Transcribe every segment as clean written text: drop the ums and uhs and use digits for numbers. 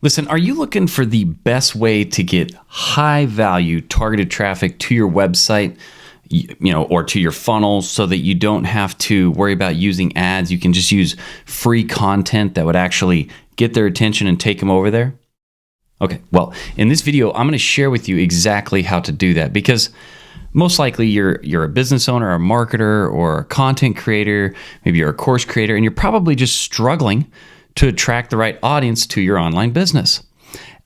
Listen, are you looking for the best way to get high value targeted traffic to your website, or to your funnel so that you don't have to worry about using ads? You can just use free content that would actually get their attention and take them over there? Okay, well, in this video, I'm going to share with you exactly how to do that, because most likely you're a business owner, or a marketer, or a content creator, maybe you're a course creator, and you're probably just struggling to attract the right audience to your online business.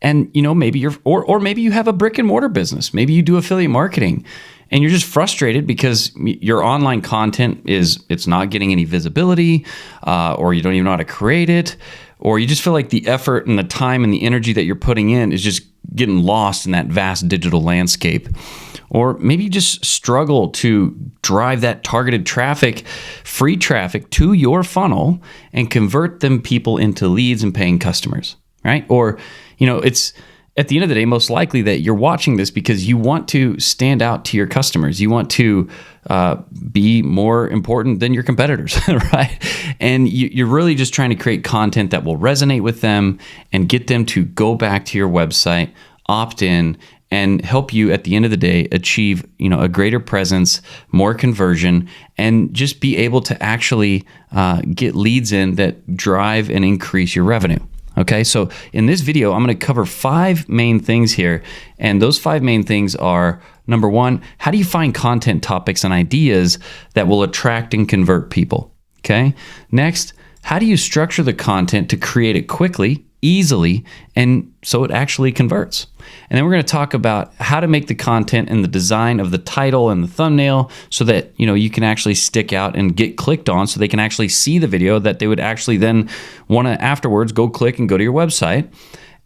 And maybe or maybe you have a brick and mortar business. Maybe you do affiliate marketing and you're just frustrated because your online content it's not getting any visibility, or you don't even know how to create it, or you just feel like the effort and the time and the energy that you're putting in is just getting lost in that vast digital landscape. Or maybe you just struggle to drive that targeted traffic, free traffic to your funnel and convert them people into leads and paying customers, right? Or, it's at the end of the day, most likely that you're watching this because you want to stand out to your customers. You want to be more important than your competitors, right? And you're really just trying to create content that will resonate with them and get them to go back to your website, opt in, and help you at the end of the day achieve, a greater presence, more conversion, and just be able to actually get leads in that drive and increase your revenue. Okay, so in this video, I'm going to cover 5 main things here. And those 5 main things are, number 1, how do you find content topics and ideas that will attract and convert people? Okay, next, how do you structure the content to create it quickly, easily, and so it actually converts? And then we're going to talk about how to make the content and the design of the title and the thumbnail so that you can actually stick out and get clicked on, so they can actually see the video that they would actually then want to afterwards go click and go to your website.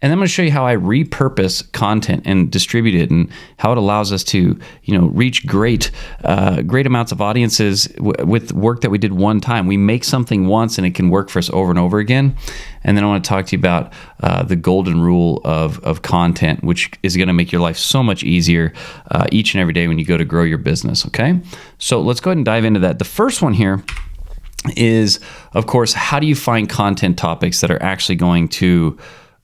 And then I'm going to show you how I repurpose content and distribute it, and how it allows us to, reach great amounts of audiences with work that we did one time. We make something once and it can work for us over and over again. And then I want to talk to you about the golden rule of content, which is going to make your life so much easier each and every day when you go to grow your business. Okay, so let's go ahead and dive into that. The first one here is, of course, how do you find content topics that are actually going to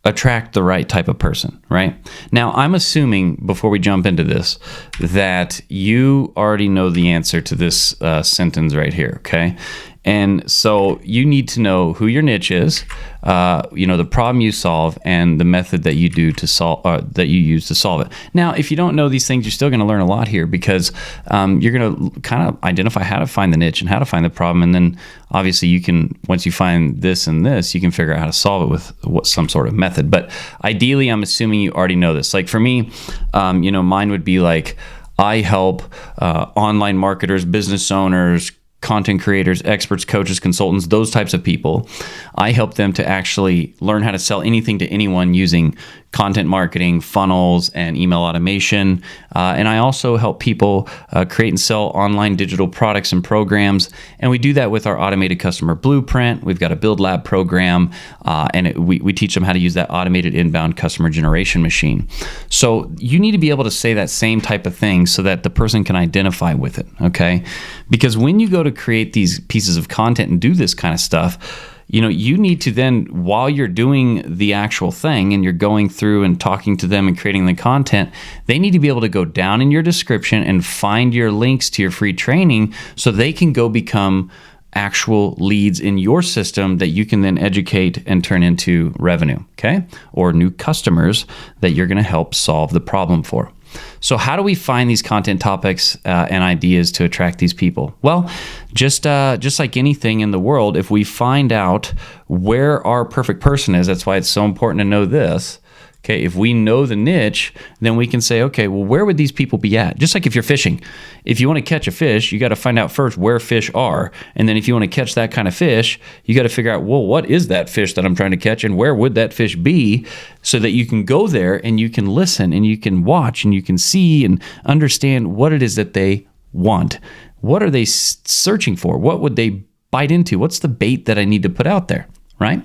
attract the right type of person, right? Now, I'm assuming, before we jump into this, that you already know the answer to this sentence right here, okay? And so you need to know who your niche is, the problem you solve, and the method that you do to solve that you use to solve it. Now, if you don't know these things, you're still going to learn a lot here, because you're going to kind of identify how to find the niche and how to find the problem, and then obviously you can, once you find this and this, you can figure out how to solve it with some sort of method. But ideally, I'm assuming you already know this. Like for me, mine would be like, I help online marketers, business owners, content creators, experts, coaches, consultants, those types of people. I help them to actually learn how to sell anything to anyone using content marketing, funnels, and email automation. And I also help people create and sell online digital products and programs. And we do that with our automated customer blueprint. We've got a Build Lab program, and we teach them how to use that automated inbound customer generation machine. So you need to be able to say that same type of thing so that the person can identify with it, okay? Because when you go to create these pieces of content and do this kind of stuff, you need to then, while you're doing the actual thing and you're going through and talking to them and creating the content, they need to be able to go down in your description and find your links to your free training so they can go become actual leads in your system that you can then educate and turn into revenue, okay? Or new customers that you're going to help solve the problem for. So how do we find these content topics and ideas to attract these people? Well, just like anything in the world, if we find out where our perfect person is, that's why it's so important to know this. Okay, if we know the niche, then we can say, okay, well, where would these people be at? Just like if you're fishing. If you want to catch a fish, you got to find out first where fish are. And then if you want to catch that kind of fish, you got to figure out, well, what is that fish that I'm trying to catch and where would that fish be, so that you can go there and you can listen and you can watch and you can see and understand what it is that they want. What are they searching for? What would they bite into? What's the bait that I need to put out there? right?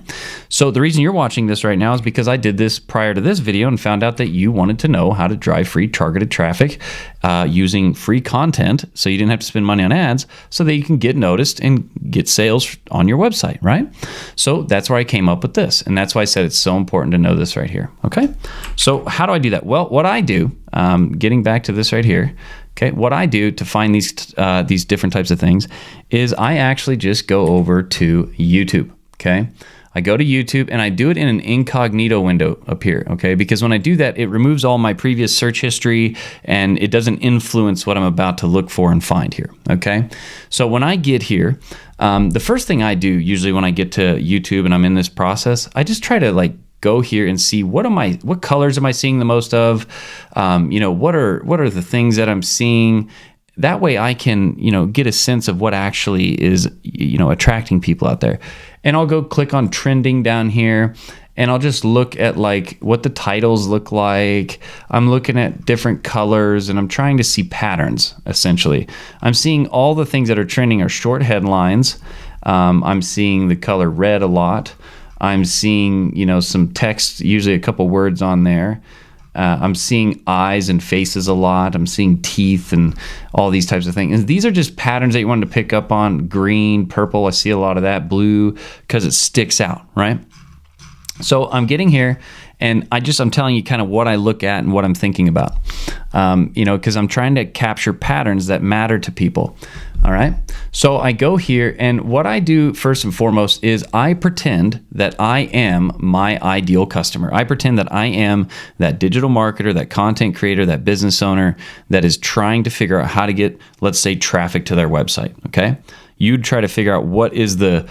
So the reason you're watching this right now is because I did this prior to this video and found out that you wanted to know how to drive free targeted traffic using free content, so you didn't have to spend money on ads, so that you can get noticed and get sales on your website, right? So that's where I came up with this, and that's why I said it's so important to know this right here, okay? So how do I do that? Well, what I do, getting back to this right here, okay, what I do to find these different types of things is I actually just go over to YouTube. Okay, I go to YouTube and I do it in an incognito window up here, okay? Because when I do that, it removes all my previous search history and it doesn't influence what I'm about to look for and find here, okay? So when I get here, the first thing I do usually when I get to YouTube and I'm in this process, I just try to like go here and see what colors am I seeing the most of? What are the things that I'm seeing? That way I can, get a sense of what actually is, attracting people out there. And I'll go click on trending down here and I'll just look at like what the titles look like. I'm looking at different colors and I'm trying to see patterns, essentially. I'm seeing all the things that are trending are short headlines. I'm seeing the color red a lot. I'm seeing, some text, usually a couple words on there. I'm seeing eyes and faces a lot. I'm seeing teeth and all these types of things. And these are just patterns that you wanted to pick up on. Green, purple, I see a lot of that. Blue, because it sticks out, right? So I'm getting here and I'm telling you kind of what I look at and what I'm thinking about, because I'm trying to capture patterns that matter to people. All right. So I go here and what I do first and foremost is I pretend that I am my ideal customer. I pretend that I am that digital marketer, that content creator, that business owner that is trying to figure out how to get, let's say, traffic to their website. Okay. You'd try to figure out what is the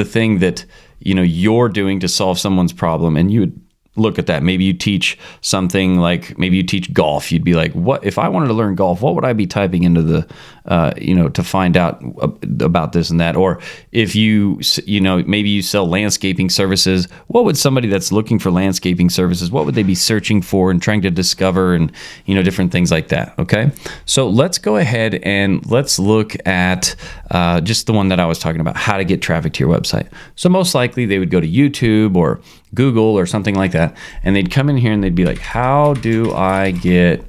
thing that, you're doing to solve someone's problem, and you would look at that. Maybe you teach something like, maybe you teach golf. You'd be like, what if I wanted to learn golf, what would I be typing into the, to find out about this and that? Or if maybe you sell landscaping services, what would somebody that's looking for landscaping services, what would they be searching for and trying to discover and, different things like that. Okay. So let's go ahead and let's look at just the one that I was talking about, how to get traffic to your website. So most likely they would go to YouTube or Google or something like that, and they'd come in here and they'd be like, how do I get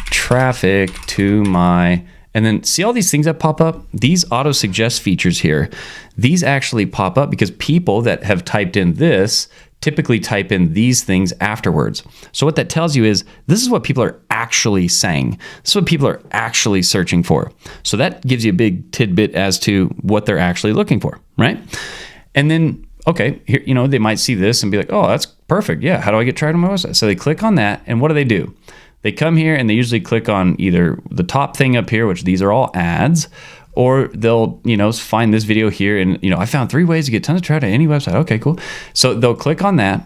traffic to my, and then see all these things that pop up? These auto suggest features here, these actually pop up because people that have typed in this typically type in these things afterwards. So what that tells you is this is what people are actually saying. This is what people are actually searching for. So that gives you a big tidbit as to what they're actually looking for, right? And then okay, here, they might see this and be like, oh, that's perfect. Yeah, how do I get traffic to my website? So they click on that, and what do? They come here and they usually click on either the top thing up here, which these are all ads, or they'll, find this video here and, I found 3 ways to get tons of traffic to any website. Okay, cool. So they'll click on that.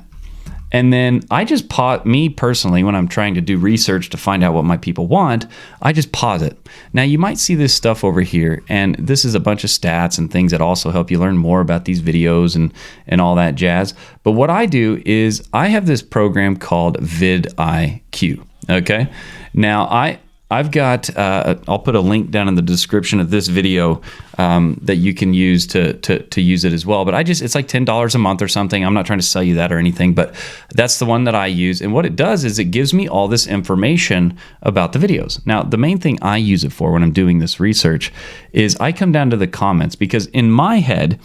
And then I just pause, me personally, when I'm trying to do research to find out what my people want, I just pause it. Now you might see this stuff over here, and this is a bunch of stats and things that also help you learn more about these videos and all that jazz. But what I do is I have this program called vidIQ, okay? Now I've got, I'll put a link down in the description of this video that you can use to use it as well. But it's like $10 a month or something. I'm not trying to sell you that or anything, but that's the one that I use. And what it does is it gives me all this information about the videos. Now, the main thing I use it for when I'm doing this research is I come down to the comments, because in my head,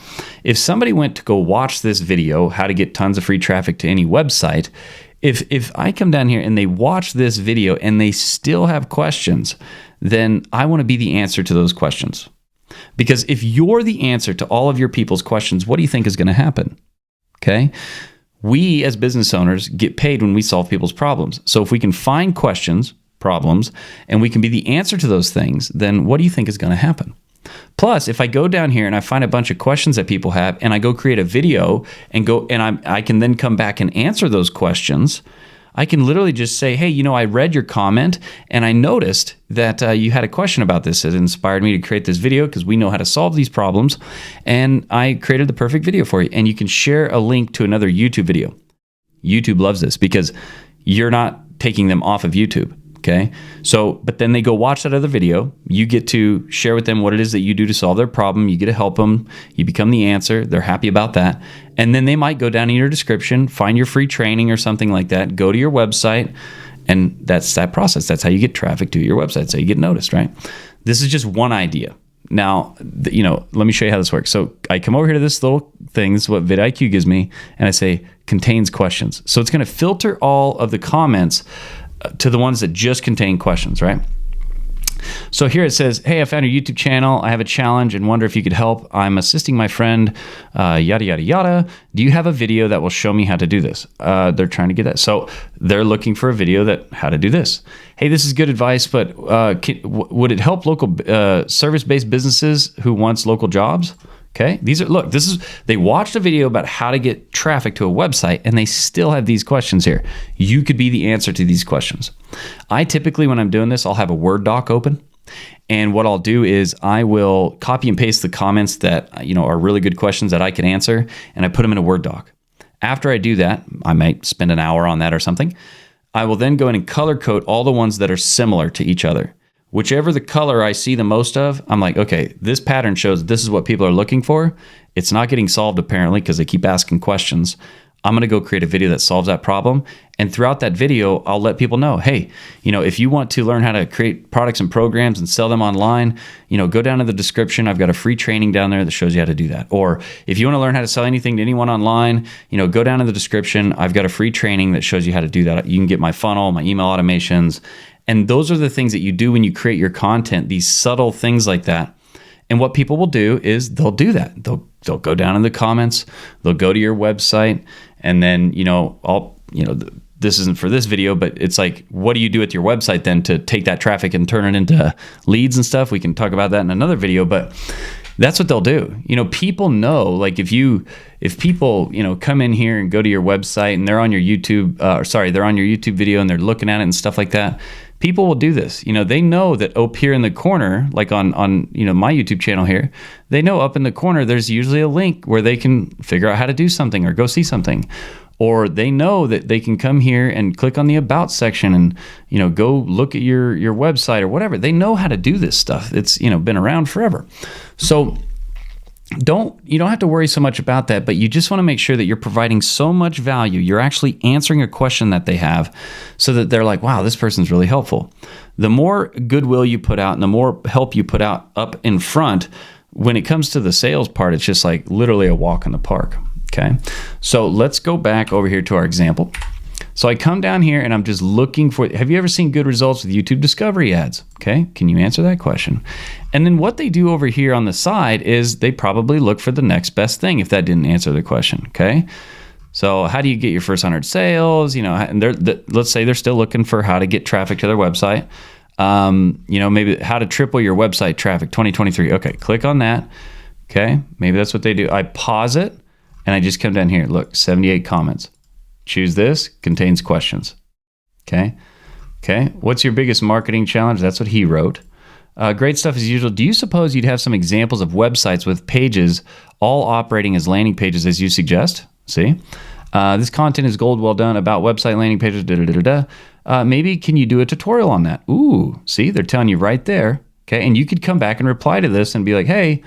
if somebody went to go watch this video, how to get tons of free traffic to any website, if I come down here and they watch this video and they still have questions, then I want to be the answer to those questions. Because if you're the answer to all of your people's questions, what do you think is going to happen? Okay? We as business owners get paid when we solve people's problems. So if we can find questions, problems, and we can be the answer to those things, then what do you think is going to happen? Plus, if I go down here and I find a bunch of questions that people have, and I go create a video and I can then come back and answer those questions, I can literally just say, hey, I read your comment and I noticed that you had a question about this. It inspired me to create this video because we know how to solve these problems, and I created the perfect video for you. And you can share a link to another YouTube video. YouTube loves this because you're not taking them off of YouTube. Okay. So, but then they go watch that other video. You get to share with them what it is that you do to solve their problem. You get to help them. You become the answer. They're happy about that. And then they might go down in your description, find your free training or something like that, go to your website. And that's that process. That's how you get traffic to your website. So you get noticed, right? This is just one idea. Now, let me show you how this works. So I come over here to this little thing. This is what vidIQ gives me. And I say contains questions. So it's going to filter all of the comments to the ones that just contain questions, right? So here it says, hey, I found your YouTube channel. I have a challenge and wonder if you could help. I'm assisting my friend, yada, yada, yada. Do you have a video that will show me how to do this? They're trying to get that. So they're looking for a video that how to do this. Hey, this is good advice, but would it help local service-based businesses who wants local jobs? Okay, they watched a video about how to get traffic to a website and they still have these questions here. You could be the answer to these questions. I typically, when I'm doing this, I'll have a Word doc open. And what I'll do is I will copy and paste the comments that, are really good questions that I can answer, and I put them in a Word doc. After I do that, I might spend an hour on that or something. I will then go in and color code all the ones that are similar to each other. Whichever the color I see the most of, I'm like, okay, this pattern shows this is what people are looking for. It's not getting solved apparently because they keep asking questions. I'm going to go create a video that solves that problem. And throughout that video, I'll let people know, hey, if you want to learn how to create products and programs and sell them online, go down to the description. I've got a free training down there that shows you how to do that. Or if you want to learn how to sell anything to anyone online, go down to the description. I've got a free training that shows you how to do that. You can get my funnel, my email automations. And those are the things that you do when you create your content, these subtle things like that. And what people will do is they'll do that. They'll go down in the comments, they'll go to your website, and then, this isn't for this video, but it's like, what do you do with your website then to take that traffic and turn it into leads and stuff? We can talk about that in another video, but that's what they'll do. People know, like if people, come in here and go to your website and they're on your YouTube, they're on your YouTube video and they're looking at it and stuff like that. People will do this. They know that up here in the corner, like on my YouTube channel here, they know up in the corner there's usually a link where they can figure out how to do something or go see something. Or they know that they can come here and click on the About section and go look at your website or whatever. They know how to do this stuff. It's been around forever. So you don't have to worry so much about that, but you just want to make sure that you're providing so much value. You're actually answering a question that they have so that they're like, wow, this person's really helpful. The more goodwill you put out and the more help you put out up in front, when it comes to the sales part, it's just like literally a walk in the park. Okay. So let's go back over here to our example. So I come down here and I'm just looking for, have you ever seen good results with YouTube discovery ads? Okay, can you answer that question? And then what they do over here on the side is they probably look for the next best thing if that didn't answer the question, okay? So how do you get your first 100 sales? And let's say they're still looking for how to get traffic to their website. Maybe how to triple your website traffic 2023. Okay, click on that. Okay, maybe that's what they do. I pause it and I just come down here. Look, 78 comments. Choose this, contains questions. Okay. What's your biggest marketing challenge? That's what he wrote. Great stuff as usual. Do you suppose you'd have some examples of websites with pages all operating as landing pages as you suggest? See? This content is gold, well done, about website landing pages, maybe can you do a tutorial on that? Ooh, see, they're telling you right there. Okay, and you could come back and reply to this and be like, hey,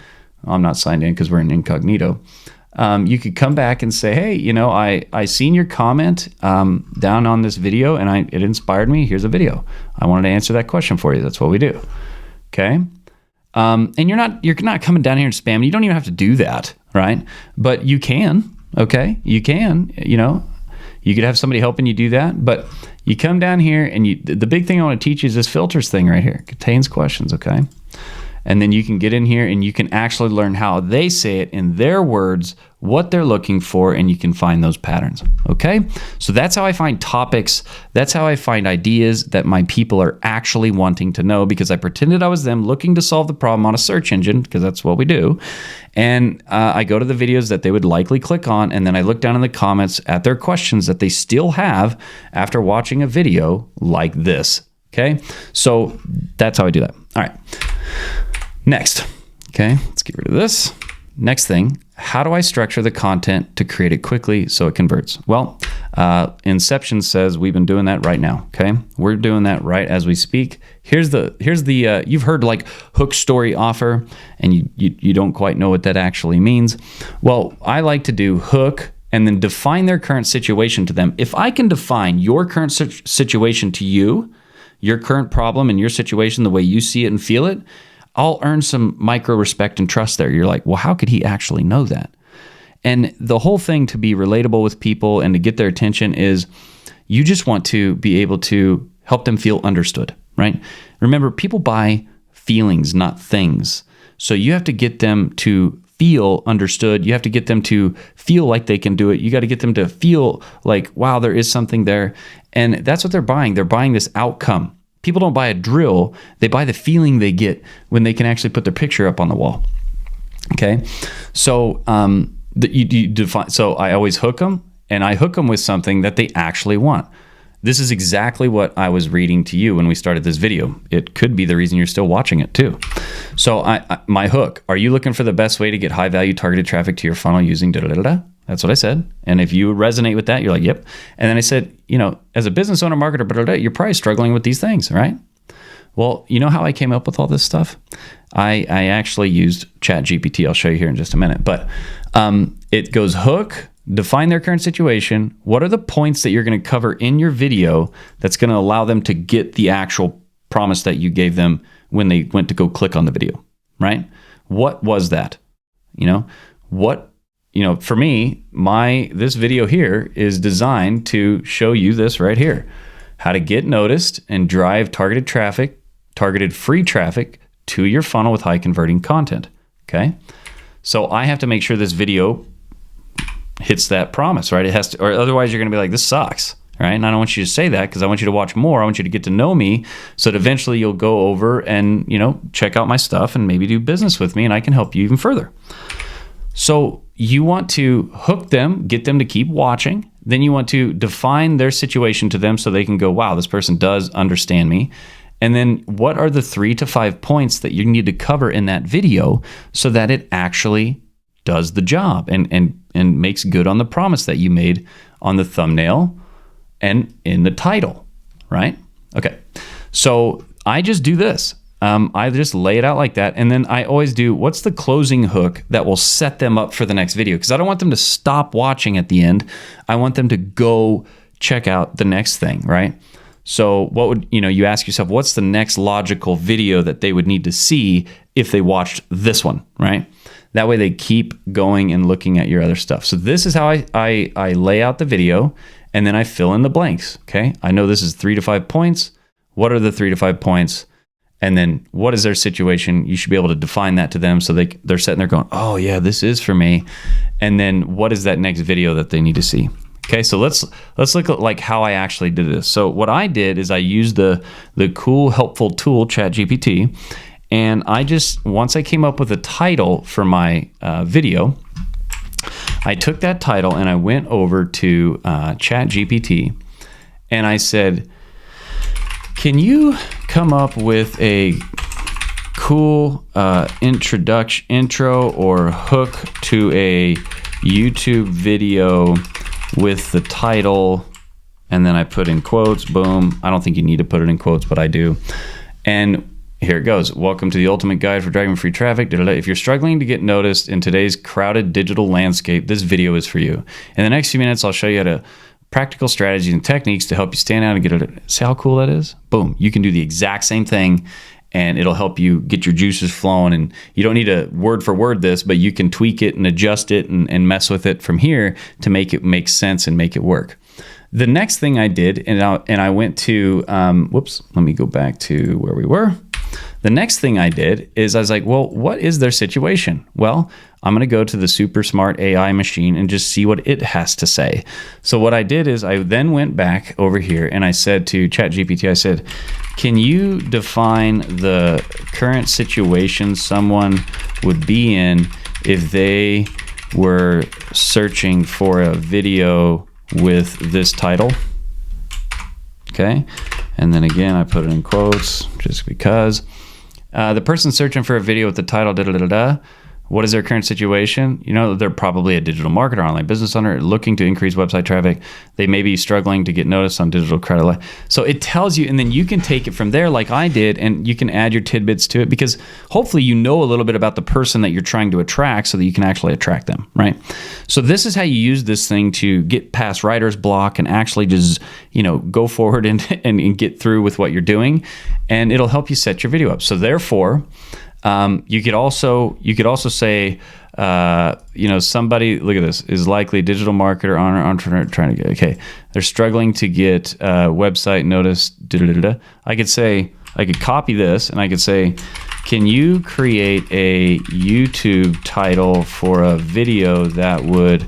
I'm not signed in because we're in incognito. You could come back and say, hey, I seen your comment down on this video and it inspired me. Here's a video. I wanted to answer that question for you. That's what we do. Okay. And you're not coming down here and spamming. You don't even have to do that, right? But you can. Okay. You can, you could have somebody helping you do that, but you come down here and the big thing I want to teach you is this filters thing right here. It contains questions. Okay. And then you can get in here and you can actually learn how they say it in their words, what they're looking for, and you can find those patterns. Okay? So that's how I find topics. That's how I find ideas that my people are actually wanting to know, because I pretended I was them looking to solve the problem on a search engine, because that's what we do. And I go to the videos that they would likely click on, and then I look down in the comments at their questions that they still have after watching a video like this. Okay? So that's how I do that. All right. Next, okay, let's get rid of this. next thing, how do I structure the content to create it quickly so it converts? Well, Inception says we've been doing that right now. Okay, we're doing that right as we speak. Here's the you've heard like hook, story, offer, and you don't quite know what that actually means. Well, I like to do hook and then define their current situation to them. If I can define your current situation to you, your current problem and your situation the way you see it and feel it, I'll earn some micro respect and trust there. You're like, well, how could he actually know that? And the whole thing to be relatable with people and to get their attention is you just want to be able to help them feel understood, right? Remember, people buy feelings, not things. So you have to get them to feel understood. You have to get them to feel like they can do it. You got to get them to feel like, wow, there is something there. And that's what they're buying. They're buying this outcome. People don't buy a drill. They buy the feeling they get when they can actually put their picture up on the wall. Okay. So, you define. So I always hook them, and I hook them with something that they actually want. This is exactly what I was reading to you when we started this video. It could be the reason you're still watching it too. So my hook, are you looking for the best way to get high value targeted traffic to your funnel using da-da-da-da? That's what I said. And if you resonate with that, you're like, yep. And then I said, as a business owner, marketer, da-da-da, you're probably struggling with these things, right? Well, you know how I came up with all this stuff? I actually used ChatGPT. I'll show you here in just a minute. But it goes hook, define their current situation. What are the points that you're going to cover in your video that's going to allow them to get the actual promise that you gave them when they went to go click on the video, right? What was that? For me, this video here is designed to show you this right here. How to get noticed and drive targeted free traffic to your funnel with high converting content. Okay. So I have to make sure this video hits that promise, right? It has to, or otherwise you're going to be like, this sucks, right? And I don't want you to say that because I want you to watch more. I want you to get to know me so that eventually you'll go over and, check out my stuff and maybe do business with me, and I can help you even further. So you want to hook them, get them to keep watching. Then you want to define their situation to them so they can go, wow, this person does understand me. And then what are the 3 to 5 points that you need to cover in that video so that it actually does the job and makes good on the promise that you made on the thumbnail and in the title, right? Okay, so I just do this. I just lay it out like that. And then I always do, what's the closing hook that will set them up for the next video? Because I don't want them to stop watching at the end. I want them to go check out the next thing, right? So what would, you ask yourself, what's the next logical video that they would need to see if they watched this one, right? That way they keep going and looking at your other stuff. So this is how I lay out the video, and then I fill in the blanks, okay? I know this is 3 to 5 points. What are the 3 to 5 points? And then what is their situation? You should be able to define that to them so they're sitting there going, oh yeah, this is for me. And then what is that next video that they need to see? Okay, so let's look at like how I actually did this. So what I did is I used the cool, helpful tool, ChatGPT, and once I came up with a title for my video, I took that title and I went over to ChatGPT and I said, can you come up with a cool intro or hook to a YouTube video with the title, and then I put in quotes, boom. I don't think you need to put it in quotes, but I do. And here it goes. Welcome to the ultimate guide for driving free traffic. If you're struggling to get noticed in today's crowded digital landscape, this video is for you. In the next few minutes, I'll show you how to practical strategies and techniques to help you stand out and get it. See how cool that is? Boom. You can do the exact same thing, and it'll help you get your juices flowing. And you don't need to word for word this, but you can tweak it and adjust it and mess with it from here to make it make sense and make it work. The next thing I did, and I went to, let me go back to where we were. The next thing I did is I was like, well, what is their situation? Well, I'm going to go to the super smart AI machine and just see what it has to say. So what I did is I then went back over here and I said to ChatGPT, I said, can you define the current situation someone would be in if they were searching for a video with this title? Okay. And then again, I put it in quotes just because. The person searching for a video with the title, What is their current situation? They're probably a digital marketer, online business owner looking to increase website traffic. They may be struggling to get noticed on digital credit. So it tells you, and then you can take it from there like I did, and you can add your tidbits to it, because hopefully you know a little bit about the person that you're trying to attract so that you can actually attract them, right? So this is how you use this thing to get past writer's block and actually just, go forward and get through with what you're doing, and it'll help you set your video up. So therefore, you could also say, somebody, look at this, is likely digital marketer, entrepreneur trying to get, okay, they're struggling to get website noticed. I could copy this and I could say, can you create a YouTube title for a video that would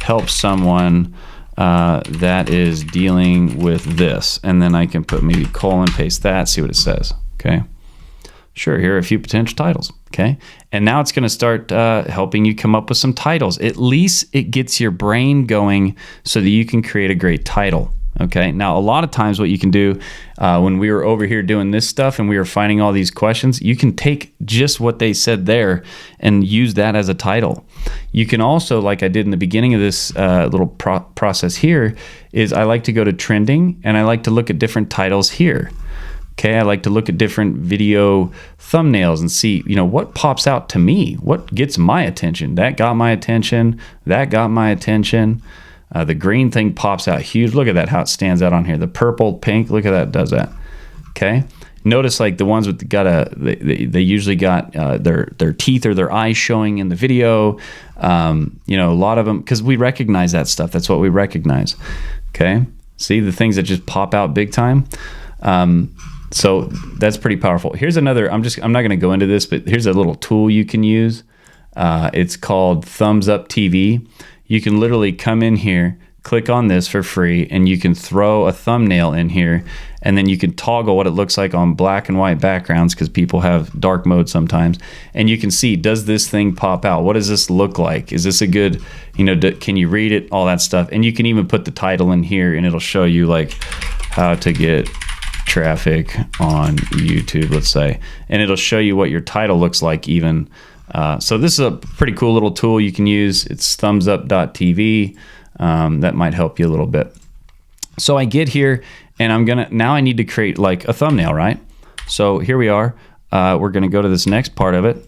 help someone that is dealing with this? And then I can put maybe colon, paste that, see what it says. Okay. Sure, here are a few potential titles, okay? And now it's going to start helping you come up with some titles. At least it gets your brain going so that you can create a great title, okay? Now, a lot of times what you can do when we were over here doing this stuff and we were finding all these questions, you can take just what they said there and use that as a title. You can also, like I did in the beginning of this little process here, is I like to go to trending and I like to look at different titles here. Okay, I like to look at different video thumbnails and see, what pops out to me, what gets my attention. That got my attention. That got my attention. The green thing pops out huge. Look at that, how it stands out on here. The purple, pink, look at that, does that. Okay, notice like the ones with they usually got their teeth or their eyes showing in the video. A lot of them, because we recognize that stuff. That's what we recognize. Okay, see the things that just pop out big time. So that's pretty powerful. Here's another, I'm not going to go into this, but here's a little tool you can use. It's called Thumbs Up TV. You can literally come in here, click on this for free, and you can throw a thumbnail in here, and then you can toggle what it looks like on black and white backgrounds, because people have dark mode sometimes. And you can see, does this thing pop out? What does this look like? Is this a good, can you read it? All that stuff. And you can even put the title in here, and it'll show you like how to get traffic on YouTube, let's say, and it'll show you what your title looks like even. So this is a pretty cool little tool you can use. It's thumbsup.tv. That might help you a little bit. So I get here and now I need to create like a thumbnail, right? So here we are. We're going to go to this next part of it.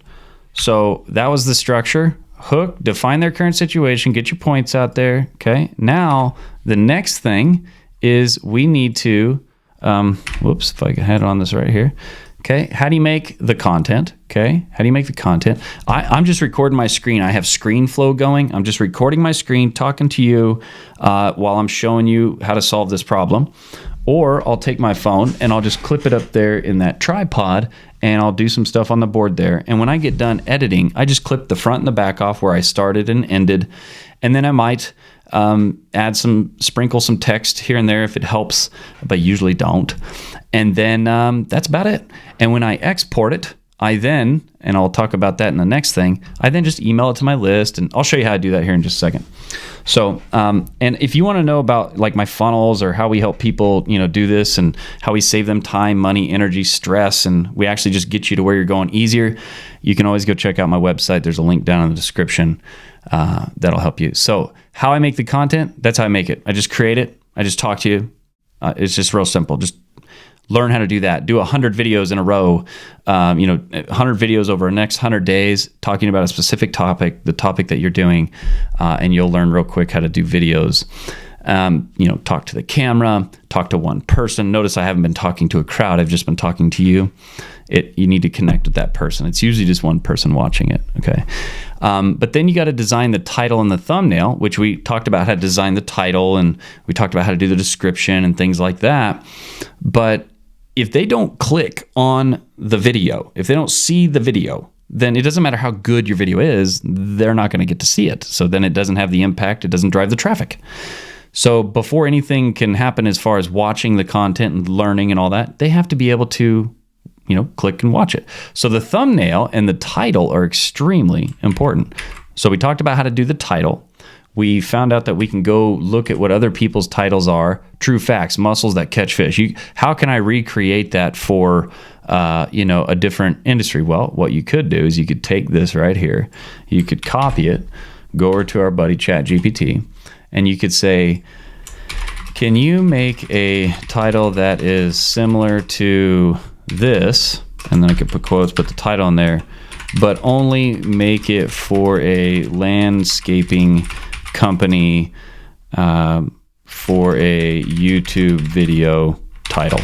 So that was the structure. Hook, define their current situation, get your points out there. Okay. Now the next thing is we need to, if I can head on this right here. Okay, how do you make the content? Okay, how do you make the content? I'm just recording my screen. I have screen flow going. I'm just recording my screen, talking to you while I'm showing you how to solve this problem. Or I'll take my phone and I'll just clip it up there in that tripod and I'll do some stuff on the board there. And when I get done editing, I just clip the front and the back off where I started and ended. And then I might sprinkle some text here and there if it helps, but usually don't. And then that's about it. And when I export it, and I'll talk about that in the next thing, I then just email it to my list, and I'll show you how to do that here in just a second. So, and if you want to know about like my funnels or how we help people, do this and how we save them time, money, energy, stress, and we actually just get you to where you're going easier, you can always go check out my website. There's a link down in the description that'll help you. So how I make the content, that's how I make it. I just create it. I just talk to you. It's just real simple. Just learn how to do that. Do 100 videos in a row, 100 videos over the next 100 days talking about a specific topic, the topic that you're doing, and you'll learn real quick how to do videos. Talk to the camera, talk to one person. Notice I haven't been talking to a crowd. I've just been talking to you. You need to connect with that person. It's usually just one person watching it, okay? But then you got to design the title and the thumbnail, which we talked about how to design the title, and we talked about how to do the description and things like that. But if they don't click on the video, if they don't see the video, then it doesn't matter how good your video is, they're not going to get to see it. So then it doesn't have the impact, it doesn't drive the traffic. So before anything can happen as far as watching the content and learning and all that, they have to be able to, click and watch it. So the thumbnail and the title are extremely important. So we talked about how to do the title. we found out that we can go look at what other people's titles are. True facts, mussels that catch fish. How can I recreate that for a different industry? Well, what you could do is you could take this right here, you could copy it, go over to our buddy ChatGPT, and you could say, can you make a title that is similar to this? And then I could put quotes, put the title in there, but only make it for a landscaping company for a YouTube video title.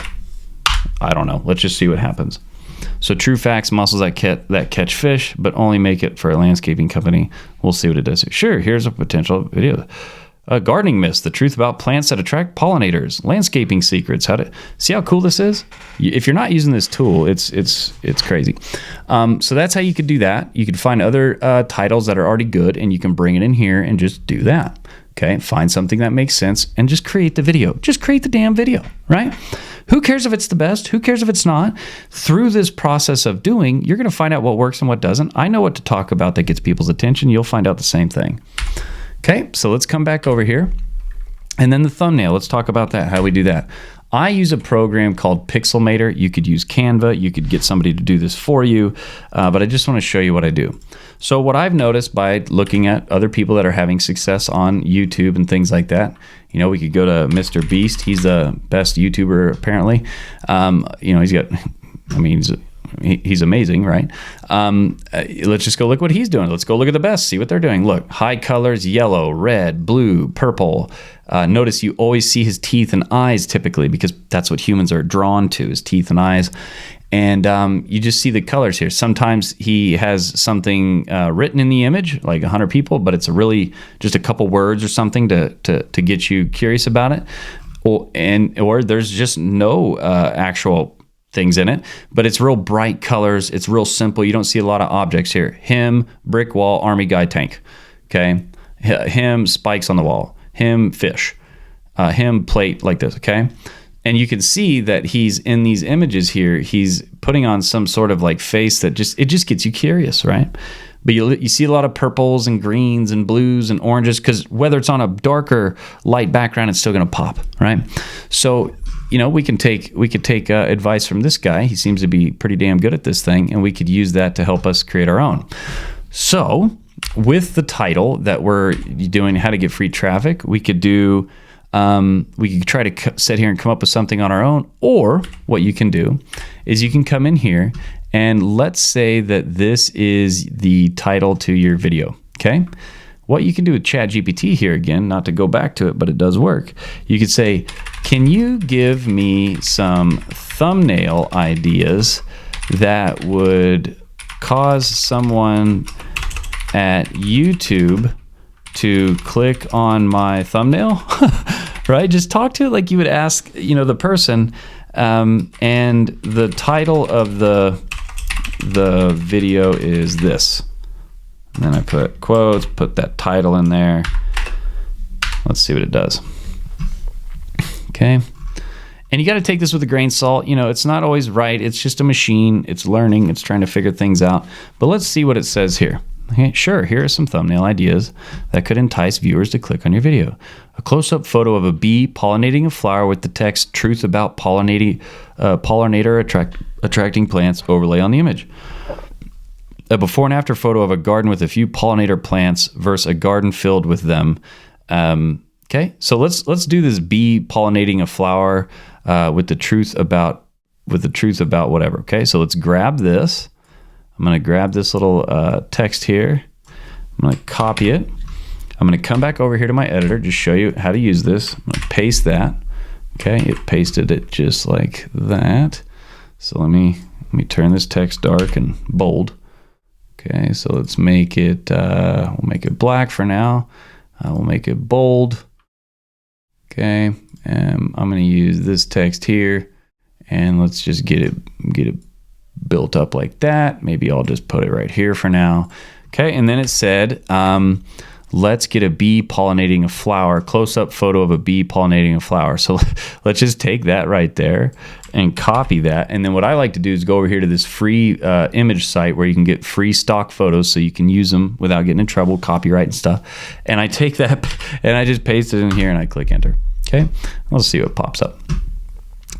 I don't know. Let's just see what happens. So true facts, mussels that catch fish, but only make it for a landscaping company. We'll see what it does. Sure, here's a potential video. Gardening myths, the truth about plants that attract pollinators, landscaping secrets. See how cool this is? If you're not using this tool, it's crazy. So that's how you could do that. You could find other titles that are already good, and you can bring it in here and just do that. Okay, find something that makes sense and just create the video. Just create the damn video, right? Who cares if it's the best? Who cares if it's not? Through this process of doing, you're going to find out what works and what doesn't. I know what to talk about that gets people's attention. You'll find out the same thing. Okay, so let's come back over here. And then the thumbnail, let's talk about that, how we do that. I use a program called Pixelmator. You could use Canva. You could get somebody to do this for you. But I just want to show you what I do. So what I've noticed by looking at other people that are having success on YouTube and things like that, we could go to Mr. Beast. He's the best YouTuber apparently. He's amazing, right? Let's just go look what he's doing. Let's go look at the best, see what they're doing. Look, high colors, yellow, red, blue, purple. Notice you always see his teeth and eyes typically, because that's what humans are drawn to, his teeth and eyes. And you just see the colors here. Sometimes he has something written in the image, like 100 people, but it's really just a couple words or something to get you curious about it. Or there's just no actual things in it, but it's real bright colors. It's real simple. You don't see a lot of objects here. Him, brick wall, army guy, tank. Okay. Him, spikes on the wall. Him, fish. Him, plate like this. Okay. And you can see that he's in these images here. He's putting on some sort of like face that just gets you curious, right? But you see a lot of purples and greens and blues and oranges, because whether it's on a darker light background, it's still going to pop, right? So we could take advice from this guy. He seems to be pretty damn good at this thing, and we could use that to help us create our own. So with the title that we're doing, how to get free traffic, we could do, we could try to sit here and come up with something on our own, or what you can do is you can come in here and let's say that this is the title to your video, okay? What you can do with ChatGPT here, again, not to go back to it, but it does work. You could say, can you give me some thumbnail ideas that would cause someone at YouTube to click on my thumbnail? Right? Just talk to it like you would ask, the person. And the title of the video is this. And then I put quotes, put that title in there. Let's see what it does. Okay. And you got to take this with a grain of salt. It's not always right. It's just a machine. It's learning. It's trying to figure things out. But let's see what it says here. Okay, sure, here are some thumbnail ideas that could entice viewers to click on your video. A close-up photo of a bee pollinating a flower with the text, truth about pollinator attracting plants, overlay on the image. A before and after photo of a garden with a few pollinator plants versus a garden filled with them. Okay, so let's do this bee pollinating a flower with the truth about whatever. Okay, so let's grab this. I'm going to grab this little text here. I'm going to copy it. I'm going to come back over here to my editor, just show you how to use this. I'm going to paste that. Okay, it pasted it just like that. So let me turn this text dark and bold. Okay, so let's make it, we'll make it black for now. We'll make it bold. Okay, and I'm going to use this text here, and let's just get it built up like that. Maybe I'll just put it right here for now. Okay, and then it said, let's get a bee pollinating a flower, close-up photo of a bee pollinating a flower. So let's just take that right there, and copy that. And then what I like to do is go over here to this free image site where you can get free stock photos so you can use them without getting in trouble, copyright and stuff. And I take that and I just paste it in here and I click enter. Okay, let's see what pops up.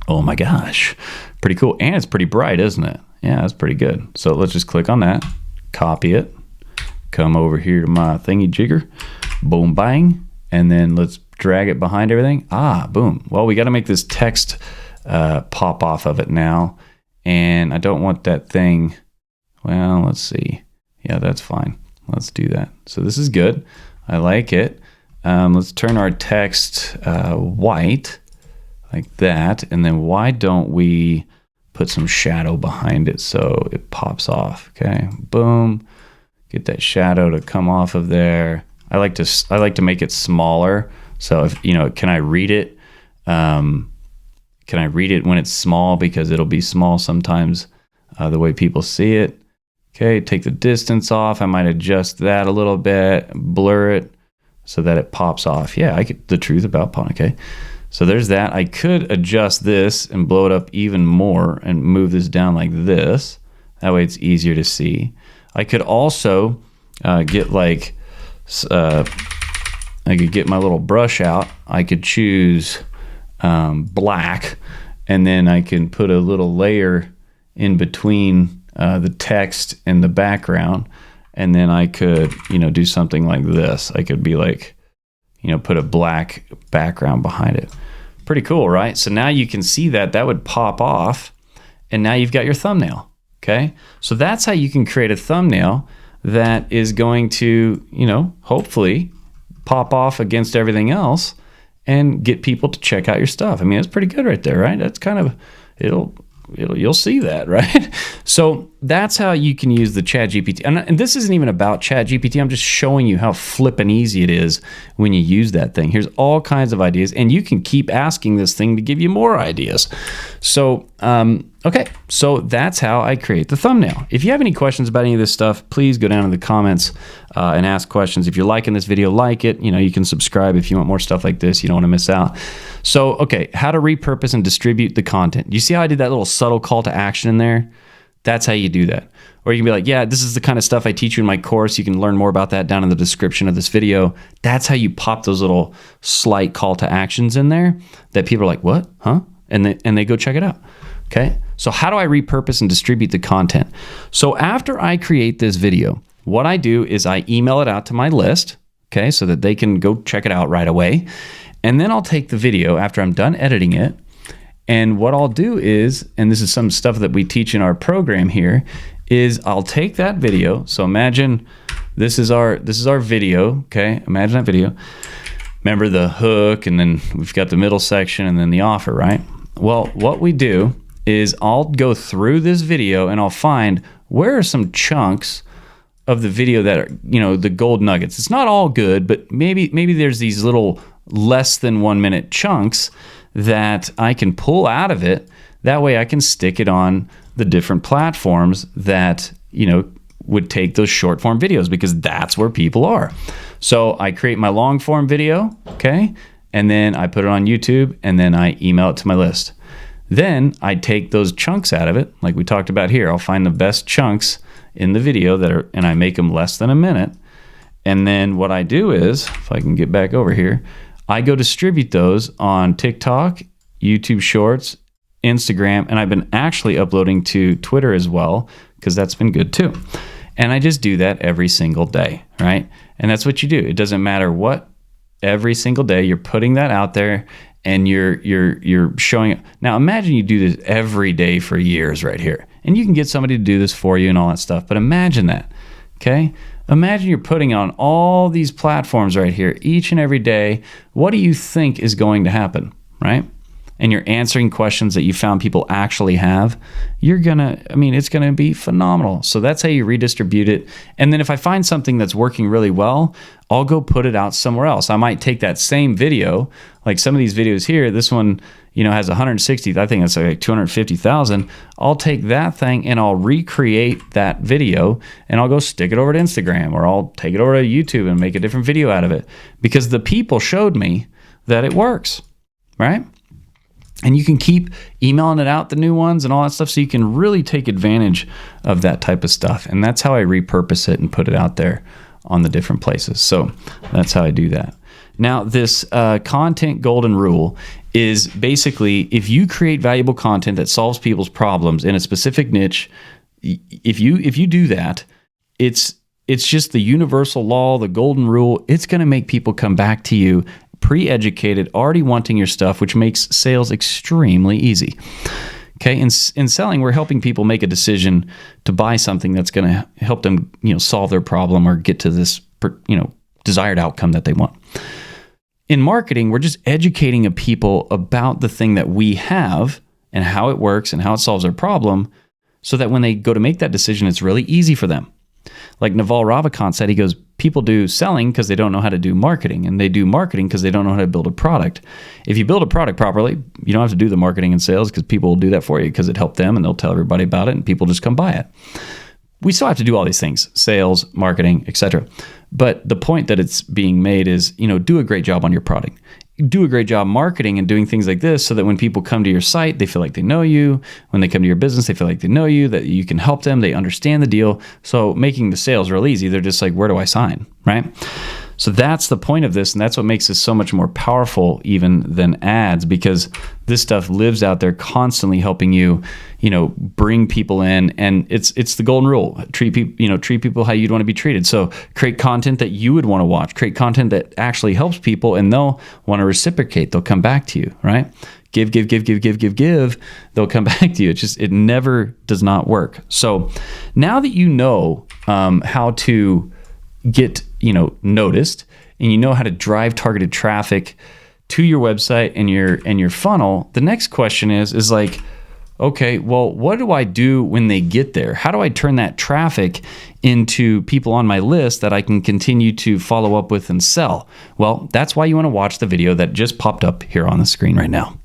Oh my gosh, pretty cool. And it's pretty bright, isn't it? Yeah, that's pretty good. So let's just click on that, copy it, come over here to my thingy jigger, boom, bang, and then let's drag it behind everything. Boom. Well, we got to make this text pop off of it now. And I don't want that thing. Well, let's see. Yeah, that's fine. Let's do that. So this is good. I like it. Let's turn our text white like that. And then why don't we put some shadow behind it so it pops off? Okay, boom. Get that shadow to come off of there. I like to make it smaller. So if can I read it? Can I read it when it's small, because it'll be small sometimes the way people see it. Okay, take the distance off. I might adjust that a little bit, blur it so that it pops off. Yeah, I get the truth about pawn. Okay, so there's that. I could adjust this and blow it up even more and move this down like this. That way it's easier to see. I could also get like, I could get my little brush out. I could choose black, and then I can put a little layer in between the text and the background, and then I could do something like this. I could be like, put a black background behind it. Pretty cool, right? So now you can see that would pop off, and now you've got your thumbnail. Okay, so that's how you can create a thumbnail that is going to hopefully pop off against everything else and get people to check out your stuff. I mean, that's pretty good right there, right? That's kind of, you'll see that, right? So that's how you can use the ChatGPT. And this isn't even about ChatGPT. I'm just showing you how flippin' easy it is when you use that thing. Here's all kinds of ideas, and you can keep asking this thing to give you more ideas. So, okay, so that's how I create the thumbnail. If you have any questions about any of this stuff, please go down in the comments and ask questions. If you're liking this video, like it. You can subscribe if you want more stuff like this. You don't want to miss out. So, okay, how to repurpose and distribute the content. You see how I did that little subtle call to action in there? That's how you do that. Or you can be like, yeah, this is the kind of stuff I teach you in my course. You can learn more about that down in the description of this video. That's how you pop those little slight call to actions in there that people are like, what? Huh? And they go check it out. Okay. So how do I repurpose and distribute the content? So after I create this video, what I do is I email it out to my list, okay, so that they can go check it out right away. And then I'll take the video after I'm done editing it. And what I'll do is, and this is some stuff that we teach in our program here, is I'll take that video. So imagine this is our video, okay? Imagine that video. Remember the hook, and then we've got the middle section and then the offer, right? Well, what we do is I'll go through this video and I'll find where are some chunks of the video that are, the gold nuggets. It's not all good, but maybe there's these little less than 1 minute chunks that I can pull out of it. That way I can stick it on the different platforms that, would take those short form videos, because that's where people are. So I create my long form video, okay? And then I put it on YouTube, and then I email it to my list. Then I take those chunks out of it, like we talked about here. I'll find the best chunks in the video and I make them less than a minute. And then what I do is, if I can get back over here, I go distribute those on TikTok, YouTube Shorts, Instagram, and I've been actually uploading to Twitter as well, because that's been good too. And I just do that every single day, right? And that's what you do. It doesn't matter what, every single day you're putting that out there and you're showing it. Now imagine you do this every day for years right here. And you can get somebody to do this for you and all that stuff. But imagine that, okay? Imagine you're putting on all these platforms right here each and every day. What do you think is going to happen, right? And you're answering questions that you found people actually have. It's gonna be phenomenal. So that's how you redistribute it. And then if I find something that's working really well, I'll go put it out somewhere else. I might take that same video, like some of these videos here, this one, has 160, I think it's like 250,000. I'll take that thing and I'll recreate that video and I'll go stick it over to Instagram, or I'll take it over to YouTube and make a different video out of it, because the people showed me that it works, right? And you can keep emailing it out, the new ones and all that stuff, so you can really take advantage of that type of stuff. And that's how I repurpose it and put it out there on the different places. So that's how I do that. Now, this content golden rule is basically, if you create valuable content that solves people's problems in a specific niche, if you do that, it's just the universal law, the golden rule. It's going to make people come back to you pre-educated, already wanting your stuff, which makes sales extremely easy. Okay, in selling, we're helping people make a decision to buy something that's going to help them, solve their problem or get to this, desired outcome that they want. In marketing, we're just educating people about the thing that we have and how it works and how it solves their problem, so that when they go to make that decision, it's really easy for them. Like Naval Ravikant said, he goes, people do selling because they don't know how to do marketing, and they do marketing because they don't know how to build a product. If you build a product properly, you don't have to do the marketing and sales, because people will do that for you because it helped them and they'll tell everybody about it and people just come buy it. We still have to do all these things, sales, marketing, etc. But the point that it's being made is, do a great job on your product. Do a great job marketing and doing things like this, so that when people come to your site, they feel like they know you. When they come to your business, they feel like they know you, that you can help them, they understand the deal. So making the sales real easy. They're just like, where do I sign, right? So that's the point of this, and that's what makes this so much more powerful even than ads, because this stuff lives out there constantly helping you, bring people in, and it's the golden rule. Treat people how you'd want to be treated. So create content that you would want to watch. Create content that actually helps people, and they'll want to reciprocate. They'll come back to you, right? Give. They'll come back to you. It never does not work. So now that you know how to get noticed, and you know how to drive targeted traffic to your website and your funnel, the next question is like, okay, well, what do I do when they get there? How do I turn that traffic into people on my list that I can continue to follow up with and sell? Well, that's why you want to watch the video that just popped up here on the screen right now.